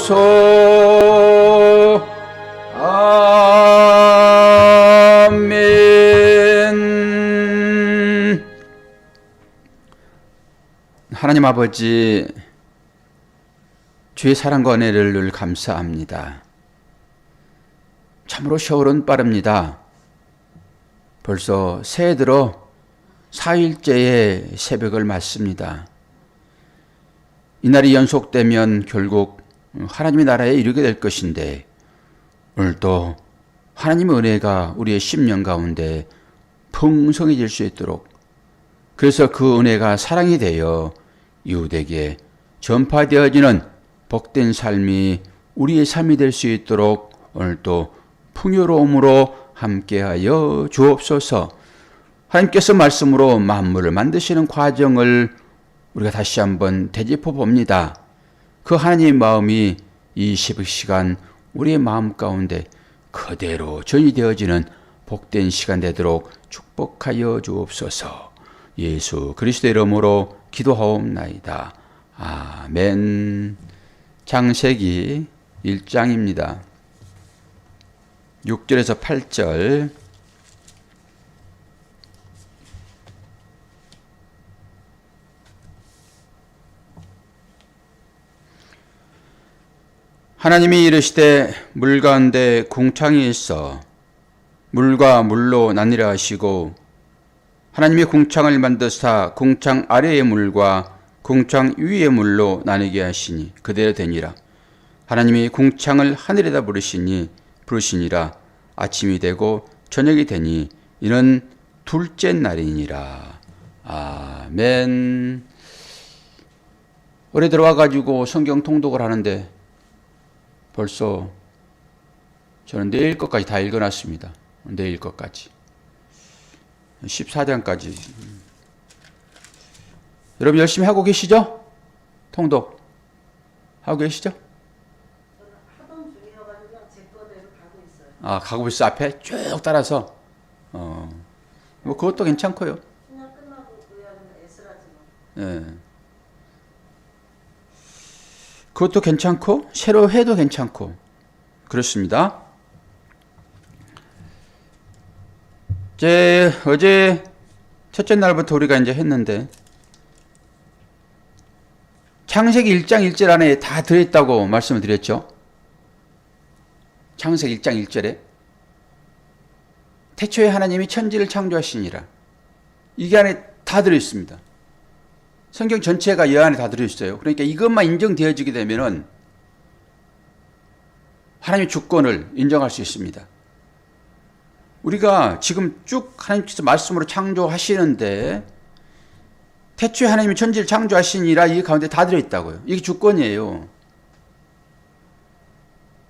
주옵소서. 아멘. 하나님 아버지, 주의 사랑과 은혜를 늘 감사합니다. 참으로 세월은 빠릅니다. 벌써 새해 들어 4일째의 새벽을 맞습니다. 이날이 연속되면 결국 하나님의 나라에 이르게 될 것인데, 오늘도 하나님의 은혜가 우리의 심령 가운데 풍성해질 수 있도록, 그래서 그 은혜가 사랑이 되어 이웃에게 전파되어지는 복된 삶이 우리의 삶이 될 수 있도록 오늘도 풍요로움으로 함께하여 주옵소서. 하나님께서 말씀으로 만물을 만드시는 과정을 우리가 다시 한번 되짚어 봅니다. 그 하나님의 마음이 이 새벽 시간 우리의 마음 가운데 그대로 전이되어지는 복된 시간 되도록 축복하여 주옵소서. 예수 그리스도의 이름으로 기도하옵나이다. 아멘. 창세기 1장입니다. 6절에서 8절. 하나님이 이르시되 물 가운데 궁창이 있어 물과 물로 나뉘라 하시고, 하나님이 궁창을 만드사 궁창 아래의 물과 궁창 위의 물로 나뉘게 하시니 그대로 되니라. 하나님이 궁창을 하늘에다 부르시니라. 아침이 되고 저녁이 되니 이는 둘째 날이니라. 아멘. 올해 들어와가지고 성경 통독을 하는데 벌써 저는 내일 것까지 다 읽어놨습니다. 내일 것까지 14장까지. 여러분 열심히 하고 계시죠? 통독 하고 계시죠? 하던 중이어가지고 제 거대로 가고 있어요. 가고 있어. 앞에 쭉 따라서. 뭐 그것도 괜찮고요. 그냥 끝나고 의하면 에스라지만. 예. 그것도 괜찮고 새로 해도 괜찮고 그렇습니다. 어제 첫째 날부터 우리가 이제 했는데, 창세기 1장 1절 안에 다 들어있다고 말씀을 드렸죠. 창세기 1장 1절에 태초에 하나님이 천지를 창조하시니라. 이게 안에 다 들어있습니다. 성경 전체가 이 안에 다 들어있어요. 그러니까 이것만 인정되어지게 되면은 하나님의 주권을 인정할 수 있습니다. 우리가 지금 쭉 하나님께서 말씀으로 창조하시는데, 태초에 하나님이 천지를 창조하시니라 이 가운데 다 들어있다고요. 이게 주권이에요.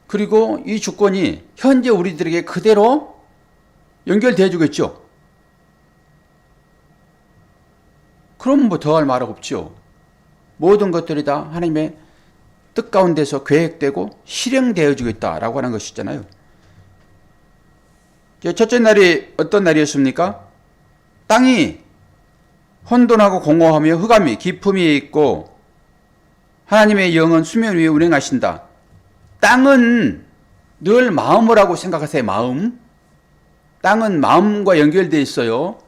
그리고 이 주권이 현재 우리들에게 그대로 연결되어 주겠죠. 그럼 뭐 더할 말 없죠. 모든 것들이 다 하나님의 뜻 가운데서 계획되고 실행되어 주겠다라고 하는 것이잖아요. 첫째 날이 어떤 날이었습니까? 땅이 혼돈하고 공허하며 흑암이 깊음이 있고 하나님의 영은 수면 위에 운행하신다. 땅은 늘 마음을 하고 생각하세요. 마음. 땅은 마음과 연결되어 있어요.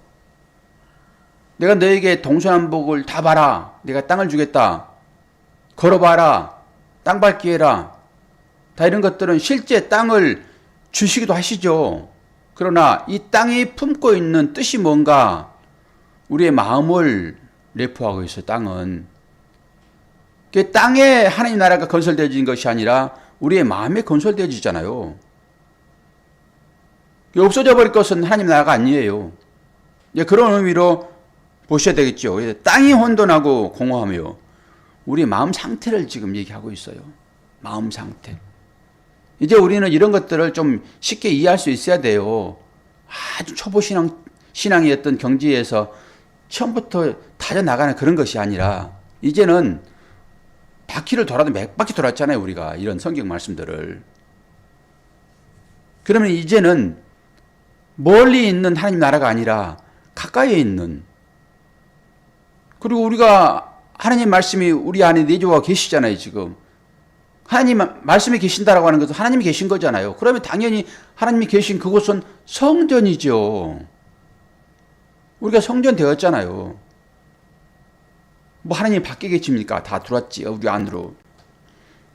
내가 너에게 동서남북을 다 봐라. 내가 땅을 주겠다. 걸어봐라. 땅 밟기 해라. 다 이런 것들은 실제 땅을 주시기도 하시죠. 그러나 이 땅이 품고 있는 뜻이 뭔가 우리의 마음을 내포하고 있어요. 땅은. 땅에 하나님 나라가 건설되어진 것이 아니라 우리의 마음에 건설되어지잖아요. 없어져 버릴 것은 하나님 나라가 아니에요. 그런 의미로 보셔야 되겠죠. 땅이 혼돈하고 공허하며 우리의 마음 상태를 지금 얘기하고 있어요. 마음 상태. 이제 우리는 이런 것들을 좀 쉽게 이해할 수 있어야 돼요. 아주 초보 신앙이었던 경지에서 처음부터 다져나가는 그런 것이 아니라, 이제는 바퀴를 돌아도 몇 바퀴 돌았잖아요. 우리가 이런 성경 말씀들을. 그러면 이제는 멀리 있는 하나님 나라가 아니라 가까이에 있는, 그리고 우리가 하나님 말씀이 우리 안에 내주어 계시잖아요. 지금 하나님 말씀이 계신다라고 하는 것은 하나님이 계신 거잖아요. 그러면 당연히 하나님이 계신 그곳은 성전이죠. 우리가 성전 되었잖아요. 뭐 하나님이 밖에 계십니까? 다 들어왔지 우리 안으로.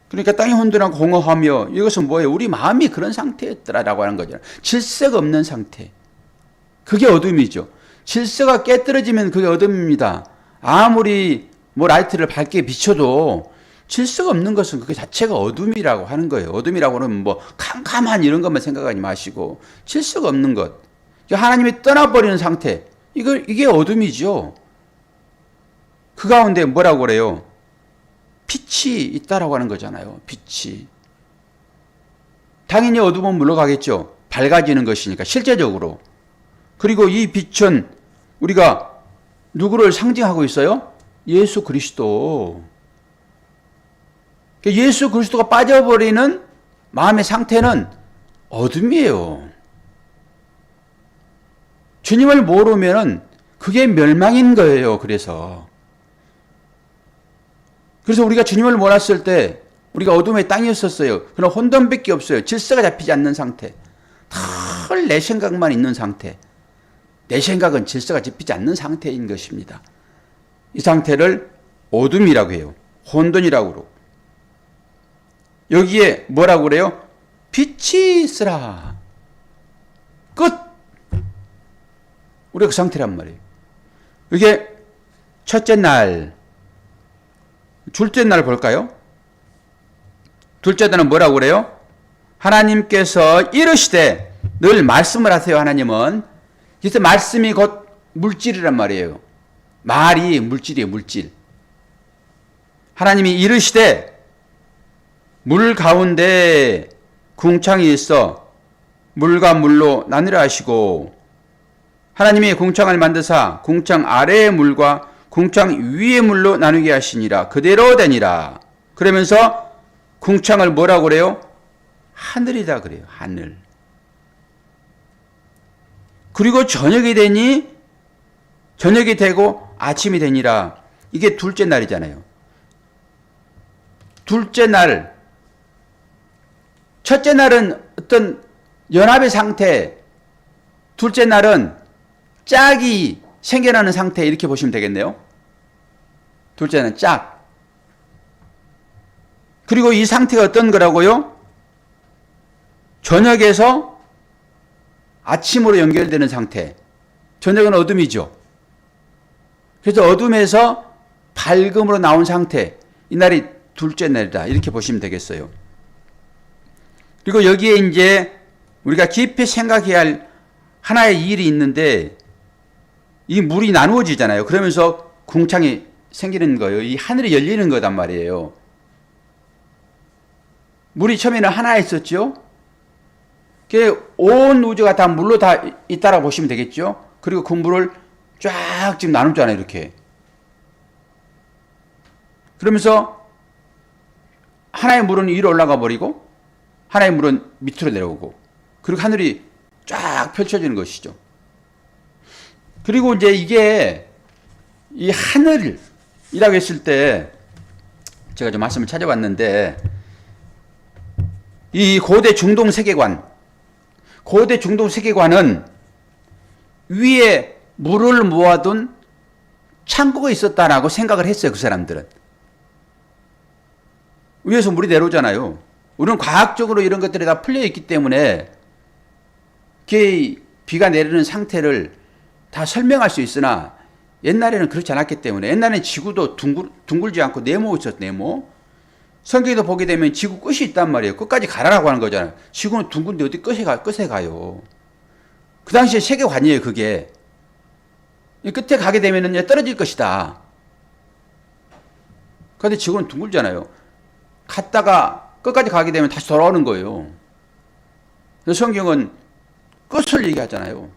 그러니까 땅이 혼돈하고 공허하며 이것은 뭐예요? 우리 마음이 그런 상태였더라라고 하는 거잖아요. 질서가 없는 상태. 그게 어둠이죠. 질서가 깨뜨려지면 그게 어둠입니다. 아무리 뭐 라이트를 밝게 비춰도 질서가 없는 것은 그 자체가 어둠이라고 하는 거예요. 어둠이라고 하면 뭐 캄캄한 이런 것만 생각하지 마시고 질서가 없는 것. 하나님이 떠나버리는 상태. 이게 어둠이죠. 그 가운데 뭐라고 그래요? 빛이 있다라고 하는 거잖아요. 빛이. 당연히 어둠은 물러가겠죠. 밝아지는 것이니까 실제적으로. 그리고 이 빛은 우리가 누구를 상징하고 있어요? 예수 그리스도. 예수 그리스도가 빠져버리는 마음의 상태는 어둠이에요. 주님을 모르면 그게 멸망인 거예요. 그래서 우리가 주님을 몰랐을 때 우리가 어둠의 땅이었었어요. 그럼 혼돈밖에 없어요. 질서가 잡히지 않는 상태. 늘 내 생각만 있는 상태. 내 생각은 질서가 잡히지 않는 상태인 것입니다. 이 상태를 어둠이라고 해요. 혼돈이라고 그러고. 여기에 뭐라고 그래요? 빛이 있으라. 끝. 우리가 그 상태란 말이에요. 이게 첫째 날, 둘째 날 볼까요? 둘째 날은 뭐라고 그래요? 하나님께서 이르시되 늘 말씀을 하세요. 하나님은. 그래서 말씀이 곧 물질이란 말이에요. 말이 물질이에요. 물질. 하나님이 이르시되 물 가운데 궁창이 있어 물과 물로 나누려 하시고 하나님이 궁창을 만드사 궁창 아래의 물과 궁창 위의 물로 나누게 하시니라. 그대로 되니라. 그러면서 궁창을 뭐라고 그래요? 하늘이다 그래요. 하늘. 그리고 저녁이 되고 아침이 되니라. 이게 둘째 날이잖아요. 둘째 날, 첫째 날은 어떤 연합의 상태, 둘째 날은 짝이 생겨나는 상태 이렇게 보시면 되겠네요. 둘째는 짝. 그리고 이 상태가 어떤 거라고요? 저녁에서 아침으로 연결되는 상태. 저녁은 어둠이죠. 그래서 어둠에서 밝음으로 나온 상태. 이 날이 둘째 날이다. 이렇게 보시면 되겠어요. 그리고 여기에 이제 우리가 깊이 생각해야 할 하나의 일이 있는데 이 물이 나누어지잖아요. 그러면서 궁창이 생기는 거예요. 이 하늘이 열리는 거단 말이에요. 물이 처음에는 하나 있었죠. 온 우주가 다 물로 다 있다라고 보시면 되겠죠. 그리고 그 물을 쫙 지금 나눴잖아요. 이렇게. 그러면서 하나의 물은 위로 올라가 버리고 하나의 물은 밑으로 내려오고 그리고 하늘이 쫙 펼쳐지는 것이죠. 그리고 이제 이게 이 하늘이라고 했을 때 제가 좀 말씀을 찾아봤는데 이 고대 중동 세계관은 위에 물을 모아둔 창고가 있었다라고 생각을 했어요. 그 사람들은. 위에서 물이 내려오잖아요. 우리는 과학적으로 이런 것들이 다 풀려 있기 때문에 비가 내리는 상태를 다 설명할 수 있으나 옛날에는 그렇지 않았기 때문에 옛날에는 지구도 둥글지 않고 네모 있었어. 네모. 성경에도 보게 되면 지구 끝이 있단 말이에요. 끝까지 가라라고 하는 거잖아요. 지구는 둥근데 어디 끝에 가요. 그 당시에 세계관이에요. 그게. 끝에 가게 되면 떨어질 것이다. 그런데 지구는 둥글잖아요. 갔다가 끝까지 가게 되면 다시 돌아오는 거예요. 그래서 성경은 끝을 얘기하잖아요.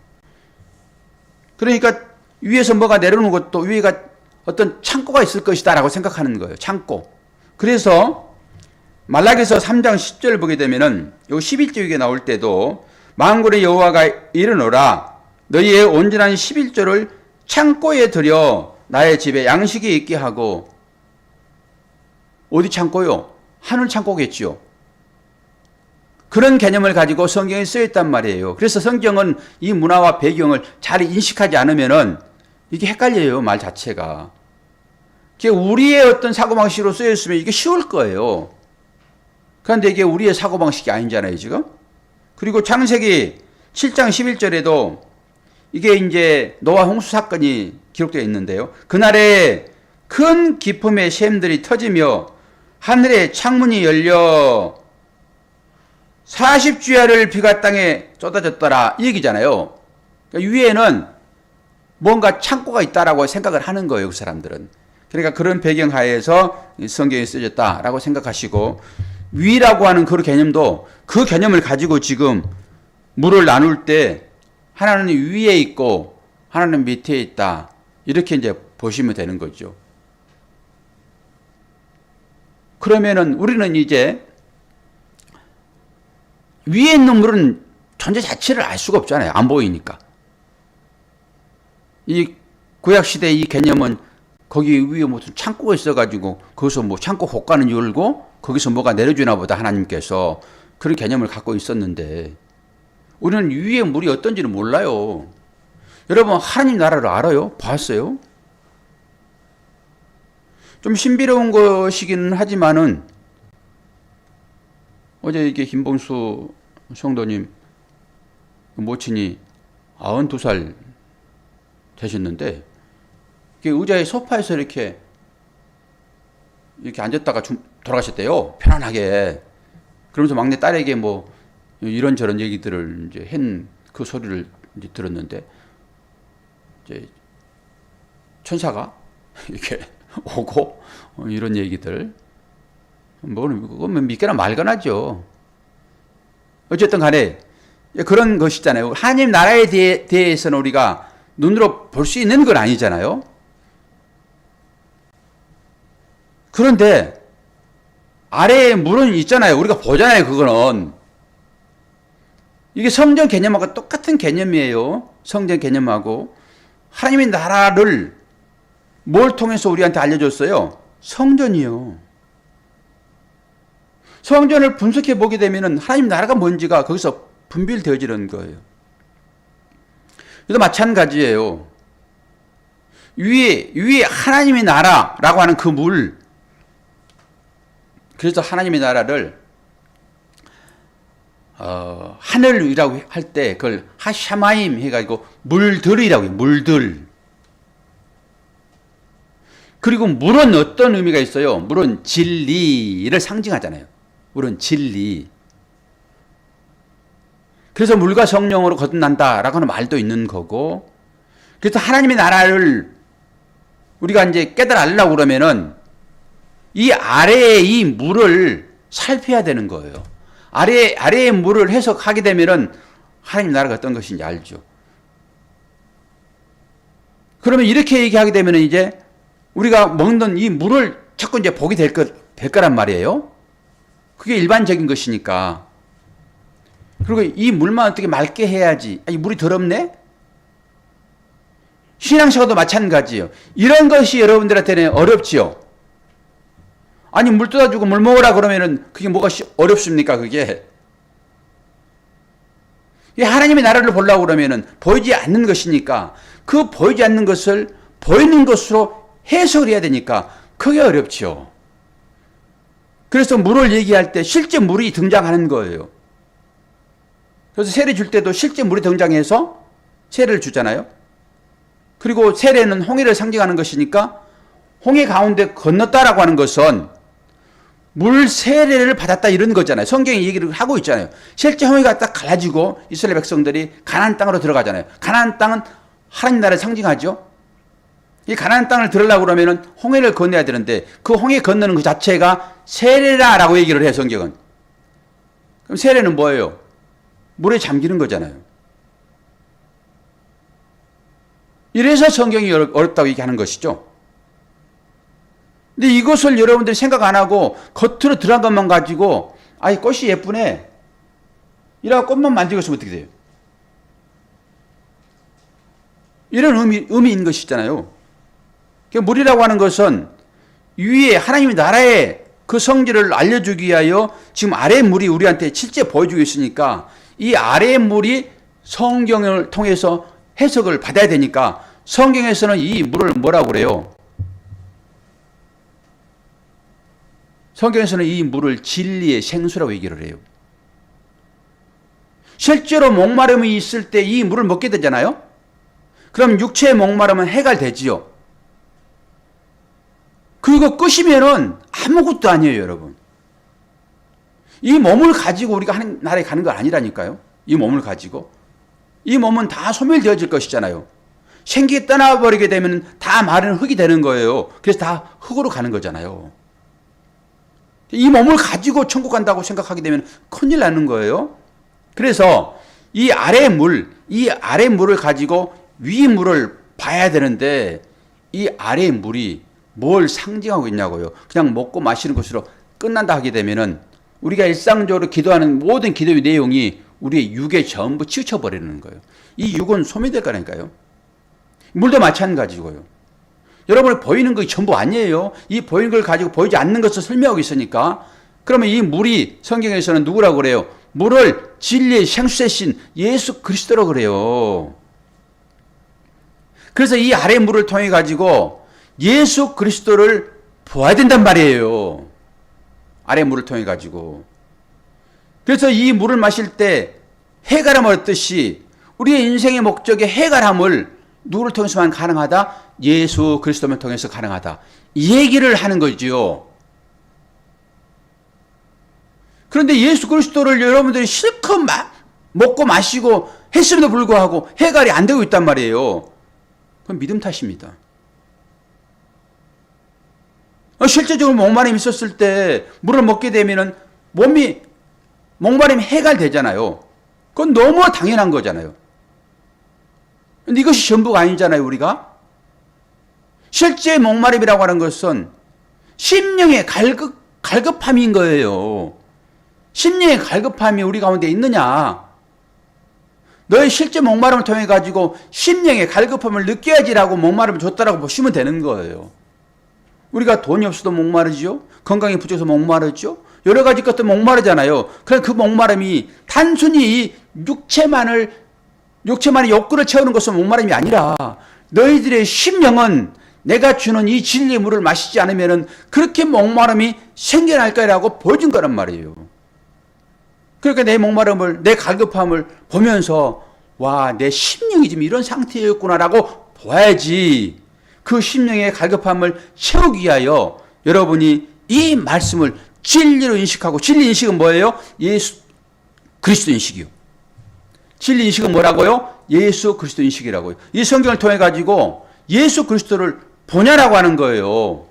그러니까 위에서 뭐가 내려오는 것도 위에가 어떤 창고가 있을 것이다 라고 생각하는 거예요. 창고. 그래서 말라기서 3장 10절 보게 되면은 요 11조에 나올 때도 만군의 여호와가 이르노라 너희의 온전한 11조를 창고에 들여 나의 집에 양식이 있게 하고 어디 창고요? 하늘 창고겠지요. 그런 개념을 가지고 성경에 쓰여있단 말이에요. 그래서 성경은 이 문화와 배경을 잘 인식하지 않으면은 이게 헷갈려요, 말 자체가. 우리의 어떤 사고방식으로 쓰여있으면 이게 쉬울 거예요. 그런데 이게 우리의 사고방식이 아니잖아요, 지금. 그리고 창세기 7장 11절에도 이게 이제 노아 홍수 사건이 기록되어 있는데요. 그날에 큰 기품의 샘들이 터지며 하늘의 창문이 열려 40주야를 비가 땅에 쏟아졌더라 이 얘기잖아요. 그러니까 위에는 뭔가 창고가 있다라고 생각을 하는 거예요, 그 사람들은. 그러니까 그런 배경 하에서 성경에 쓰여졌다라고 생각하시고, 위라고 하는 그 개념도 그 개념을 가지고 지금 물을 나눌 때 하나는 위에 있고 하나는 밑에 있다, 이렇게 이제 보시면 되는 거죠. 그러면은 우리는 이제 위에 있는 물은 존재 자체를 알 수가 없잖아요. 안 보이니까. 이 구약시대 이 개념은 거기 위에 무슨 창고가 있어가지고 거기서 뭐 창고 호가는 열고 거기서 뭐가 내려주나 보다 하나님께서, 그런 개념을 갖고 있었는데 우리는 위에 물이 어떤지는 몰라요. 여러분, 하나님 나라를 알아요? 봤어요? 좀 신비로운 것이기는 하지만은 어제 이게 김봉수 성도님 모친이 92살 되셨는데, 의자에 소파에서 이렇게 앉았다가 돌아가셨대요. 편안하게. 그러면서 막내 딸에게 뭐 이런저런 얘기들을 이제 한 그 소리를 이제 들었는데, 이제 천사가 이렇게 오고 이런 얘기들, 그건 믿거나 말거나죠. 어쨌든 간에 그런 것이잖아요. 하나님 나라에 대해서는 우리가 눈으로 볼 수 있는 건 아니잖아요. 그런데 아래에 물은 있잖아요. 우리가 보잖아요, 그거는. 이게 성전 개념하고 똑같은 개념이에요. 성전 개념하고. 하나님의 나라를 뭘 통해서 우리한테 알려줬어요? 성전이요. 성전을 분석해 보게 되면 하나님 나라가 뭔지가 거기서 분별되어지는 거예요. 그래서 마찬가지예요. 위에 하나님의 나라라고 하는 그 물. 그래서 하나님의 나라를 하늘이라고 할 때 그걸 하샤마임 해가지고 물들이라고 해요. 물들. 그리고 물은 어떤 의미가 있어요? 물은 진리를 상징하잖아요. 물은 진리. 그래서 물과 성령으로 거듭난다라고 하는 말도 있는 거고, 그래서 하나님의 나라를 우리가 이제 깨달으려고 그러면은 이 아래에 이 물을 살펴야 되는 거예요. 아래의 물을 해석하게 되면은 하나님 나라가 어떤 것인지 알죠. 그러면 이렇게 얘기하게 되면은 이제 우리가 먹는 이 물을 자꾸 이제 보게 될 거란 말이에요. 그게 일반적인 것이니까. 그리고 이 물만 어떻게 맑게 해야지. 이 물이 더럽네? 신앙생활도 마찬가지예요. 이런 것이 여러분들한테는 어렵지요. 아니, 물 떠다주고 물 먹으라 그러면은 그게 뭐가 어렵습니까, 그게? 하나님의 나라를 보려고 그러면은 보이지 않는 것이니까 그 보이지 않는 것을 보이는 것으로 해석을 해야 되니까 그게 어렵죠. 그래서 물을 얘기할 때 실제 물이 등장하는 거예요. 그래서 세례 줄 때도 실제 물이 등장해서 세례를 주잖아요. 그리고 세례는 홍해를 상징하는 것이니까 홍해 가운데 건넜다라고 하는 것은 물 세례를 받았다 이런 거잖아요. 성경이 얘기를 하고 있잖아요. 실제 홍해가 딱 갈라지고 이스라엘 백성들이 가나안 땅으로 들어가잖아요. 가나안 땅은 하나님 나라를 상징하죠. 이 가나안 땅을 들으려고 그러면은 홍해를 건너야 되는데 그 홍해 건너는 그 자체가 세례라라고 얘기를 해요, 성경은. 그럼 세례는 뭐예요? 물에 잠기는 거잖아요. 이래서 성경이 어렵다고 얘기하는 것이죠. 근데 이것을 여러분들이 생각 안 하고 겉으로 들어간 것만 가지고 이 꽃이 예쁘네 이라고 꽃만 만지고 있으면 어떻게 돼요? 이런 의미인 것이잖아요. 물이라고 하는 것은 위에 하나님의 나라의 그 성질을 알려주기 위하여 지금 아래의 물이 우리한테 실제 보여주고 있으니까 이 아래의 물이 성경을 통해서 해석을 받아야 되니까 성경에서는 이 물을 뭐라고 그래요? 성경에서는 이 물을 진리의 생수라고 얘기를 해요. 실제로 목마름이 있을 때 이 물을 먹게 되잖아요. 그럼 육체의 목마름은 해결되지요. 그리고 끄시면은 아무것도 아니에요, 여러분. 이 몸을 가지고 우리가 하는 나라에 가는 거 아니라니까요. 이 몸을 가지고. 이 몸은 다 소멸되어질 것이잖아요. 생기 떠나버리게 되면 다 마른 흙이 되는 거예요. 그래서 다 흙으로 가는 거잖아요. 이 몸을 가지고 천국 간다고 생각하게 되면 큰일 나는 거예요. 그래서 이 아래 물을 가지고 위 물을 봐야 되는데 이 아래 물이 뭘 상징하고 있냐고요. 그냥 먹고 마시는 것으로 끝난다 하게 되면은 우리가 일상적으로 기도하는 모든 기도의 내용이 우리의 육에 전부 치우쳐버리는 거예요. 이 육은 소멸될 거라니까요. 물도 마찬가지고요. 여러분이 보이는 것이 전부 아니에요. 이 보이는 걸 가지고 보이지 않는 것을 설명하고 있으니까 그러면 이 물이 성경에서는 누구라고 그래요? 물을 진리의 생수대신 예수 그리스도라고 그래요. 그래서 이 아래 물을 통해 가지고 예수 그리스도를 보아야 된단 말이에요. 아래 물을 통해 가지고. 그래서 이 물을 마실 때 해가람을 얻듯이 우리의 인생의 목적의 해가람을 누구를 통해서만 가능하다? 예수 그리스도만 통해서 가능하다. 이 얘기를 하는 거지요. 그런데 예수 그리스도를 여러분들이 실컷 먹고 마시고 했음에도 불구하고 해결이 안 되고 있단 말이에요. 그건 믿음 탓입니다. 실제적으로 목마름이 있었을 때 물을 먹게 되면은 목마름이 해결되잖아요. 그건 너무 당연한 거잖아요. 근데 이것이 전부가 아니잖아요, 우리가. 실제 목마름이라고 하는 것은 심령의 갈급함인 거예요. 심령의 갈급함이 우리 가운데 있느냐? 너의 실제 목마름을 통해 가지고 심령의 갈급함을 느껴야지라고 목마름을 줬다라고 보시면 되는 거예요. 우리가 돈이 없어도 목마르죠. 건강이 부족해서 목마르죠. 여러 가지 것들 목마르잖아요. 그럼 그 목마름이 단순히 이 육체만의 욕구를 채우는 것은 목마름이 아니라 너희들의 심령은 내가 주는 이 진리의 물을 마시지 않으면 그렇게 목마름이 생겨날 거라고 보여준 거란 말이에요. 그러니까 내 목마름을, 내 갈급함을 보면서 와, 내 심령이 지금 이런 상태였구나라고 봐야지. 그 심령의 갈급함을 채우기 위하여 여러분이 이 말씀을 진리로 인식하고, 진리 인식은 뭐예요? 예수 그리스도 인식이요. 진리 인식은 뭐라고요? 예수 그리스도 인식이라고요. 이 성경을 통해 가지고 예수 그리스도를 보냐라고 하는 거예요.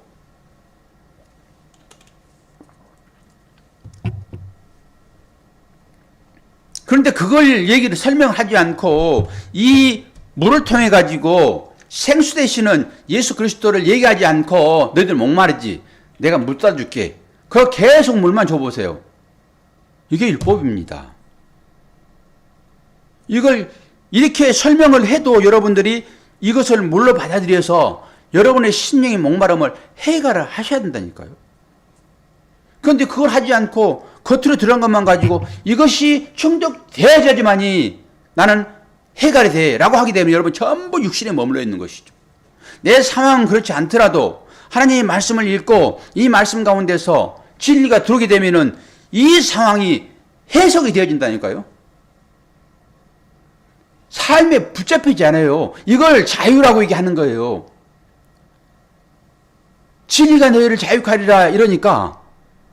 그런데 그걸 설명을 하지 않고 이 물을 통해 가지고 생수 되시는 예수 그리스도를 얘기하지 않고 너희들 목마르지? 내가 물 따줄게. 그거 계속 물만 줘보세요. 이게 율법입니다. 이걸 이렇게 설명을 해도 여러분들이 이것을 물로 받아들여서 여러분의 심령의 목마름을 해결을 하셔야 된다니까요. 그런데 그걸 하지 않고 겉으로 들어간 것만 가지고 이것이 충족되어야지만이 나는 해결이 돼 라고 하게 되면 여러분 전부 육신에 머물러 있는 것이죠. 내 상황은 그렇지 않더라도 하나님의 말씀을 읽고 이 말씀 가운데서 진리가 들어오게 되면은 이 상황이 해석이 되어진다니까요. 삶에 붙잡히지 않아요. 이걸 자유라고 얘기하는 거예요. 진리가 너희를 자유케 하리라 이러니까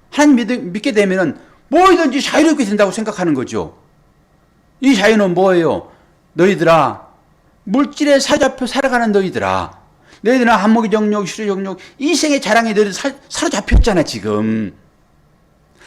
하나님 믿게 되면은 뭐든지 자유롭게 된다고 생각하는 거죠. 이 자유는 뭐예요? 너희들아, 물질에 사로잡혀 살아가는 너희들아, 너희들은 안목의 정욕, 실의 정욕, 이 생의 자랑에 너희들 사로잡혔잖아 지금.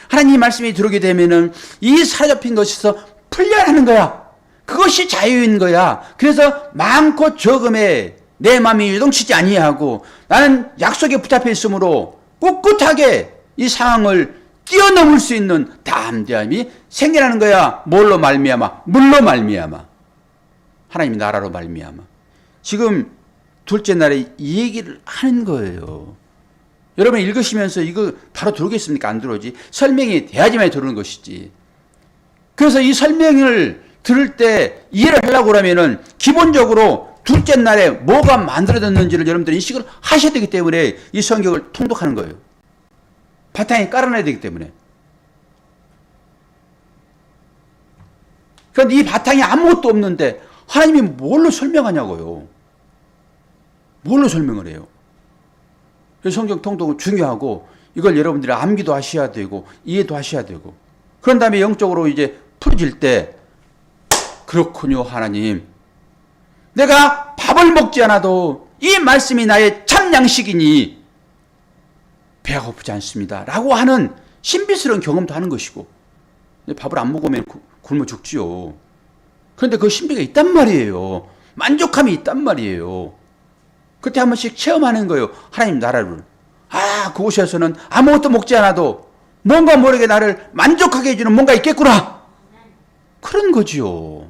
하나님 말씀이 들어오게 되면은 이 사로잡힌 것에서 풀려나는 거야. 그것이 자유인 거야. 그래서 많고 적음에 내 마음이 유동치지 아니하고 나는 약속에 붙잡혀 있으므로 꿋꿋하게 이 상황을 뛰어넘을 수 있는 담대함이 생겨나는 거야. 뭘로 말미암아? 물로 말미암아. 하나님의 나라로 말미암아. 지금 둘째 날에 이 얘기를 하는 거예요. 여러분 읽으시면서 이거 바로 들어오겠습니까? 안 들어오지. 설명이 돼야지만 들어오는 것이지. 그래서 이 설명을 들을 때 이해를 하려고 그러면은 기본적으로 둘째 날에 뭐가 만들어졌는지를 여러분들이 인식을 하셔야 되기 때문에 이 성경을 통독하는 거예요. 바탕에 깔아놔야 되기 때문에. 그런데 이 바탕에 아무것도 없는데 하나님이 뭘로 설명하냐고요. 뭘로 설명을 해요. 그래서 성경 통독은 중요하고 이걸 여러분들이 암기도 하셔야 되고 이해도 하셔야 되고 그런 다음에 영적으로 이제 풀어질 때 그렇군요 하나님. 내가 밥을 먹지 않아도 이 말씀이 나의 참 양식이니 배가 고프지 않습니다. 라고 하는 신비스러운 경험도 하는 것이고 밥을 안 먹으면 굶어 죽지요. 그런데 그 신비가 있단 말이에요. 만족함이 있단 말이에요. 그때 한 번씩 체험하는 거예요. 하나님 나라를. 그곳에서는 아무것도 먹지 않아도 뭔가 모르게 나를 만족하게 해주는 뭔가 있겠구나. 그런 거지요.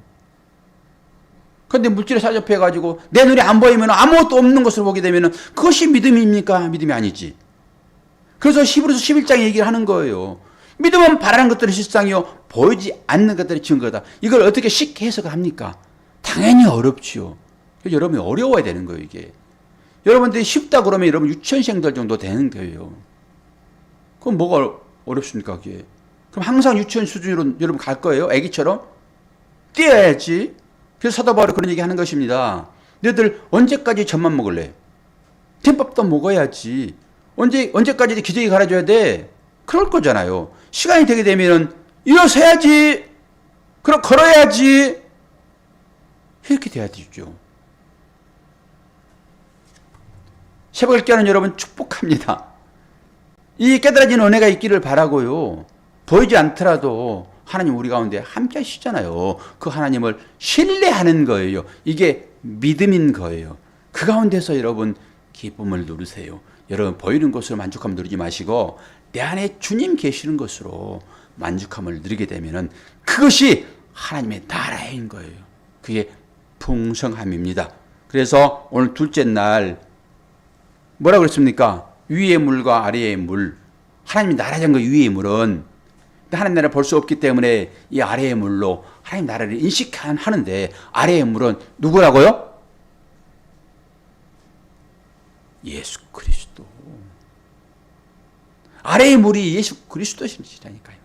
그런데 물질에 사접해가지고 내 눈에 안 보이면 아무것도 없는 것을 보게 되면 그것이 믿음입니까? 믿음이 아니지. 그래서 히브리서 11장에 얘기를 하는 거예요. 믿음은 바라는 것들의 실상이요 보이지 않는 것들의 증거다. 이걸 어떻게 쉽게 해석을 합니까? 당연히 어렵지요. 그래서 여러분이 어려워야 되는 거예요. 이게. 여러분들이 쉽다 그러면 여러분 유치원생들 정도 되는 거예요. 그럼 뭐가 어렵습니까? 그게. 그럼 항상 유치원 수준으로 여러분 갈 거예요? 애기처럼? 뛰어야지. 그래서 사도 바울이 그런 얘기 하는 것입니다. 너희들 언제까지 젖만 먹을래? 甜밥도 먹어야지. 언제까지 기저귀 갈아줘야 돼? 그럴 거잖아요. 시간이 되게 되면은 일어서야지. 그럼 걸어야지. 이렇게 돼야 되죠. 새벽을 깨는 여러분 축복합니다. 이 깨달아지는 은혜가 있기를 바라고요. 보이지 않더라도 하나님 우리 가운데 함께 하시잖아요. 그 하나님을 신뢰하는 거예요. 이게 믿음인 거예요. 그 가운데서 여러분 기쁨을 누르세요. 여러분 보이는 것으로 만족함을 누리지 마시고 내 안에 주님 계시는 것으로 만족함을 누리게 되면은 그것이 하나님의 나라인 거예요. 그게 풍성함입니다. 그래서 오늘 둘째 날 뭐라고 그랬습니까? 위의 물과 아래의 물. 하나님이 나라인 거 위의 물은 하나님 나라를 볼 수 없기 때문에 이 아래의 물로 하나님 나라를 인식하는데 아래의 물은 누구라고요? 예수 그리스도. 아래의 물이 예수 그리스도시라니까요.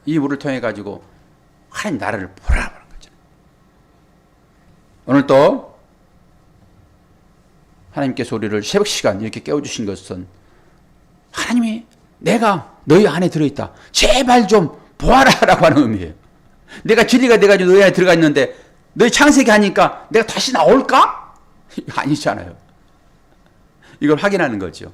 이 물을 통해 가지고 하나님 나라를 보라는 거죠. 오늘 또 하나님께서 우리를 새벽 시간 이렇게 깨워주신 것은 하나님이 내가 너희 안에 들어있다. 제발 좀 보아라 라고 하는 의미예요. 내가 진리가 돼가지고 너희 안에 들어가 있는데 너희 창세기 하니까 내가 다시 나올까? 아니잖아요. 이걸 확인하는 거죠.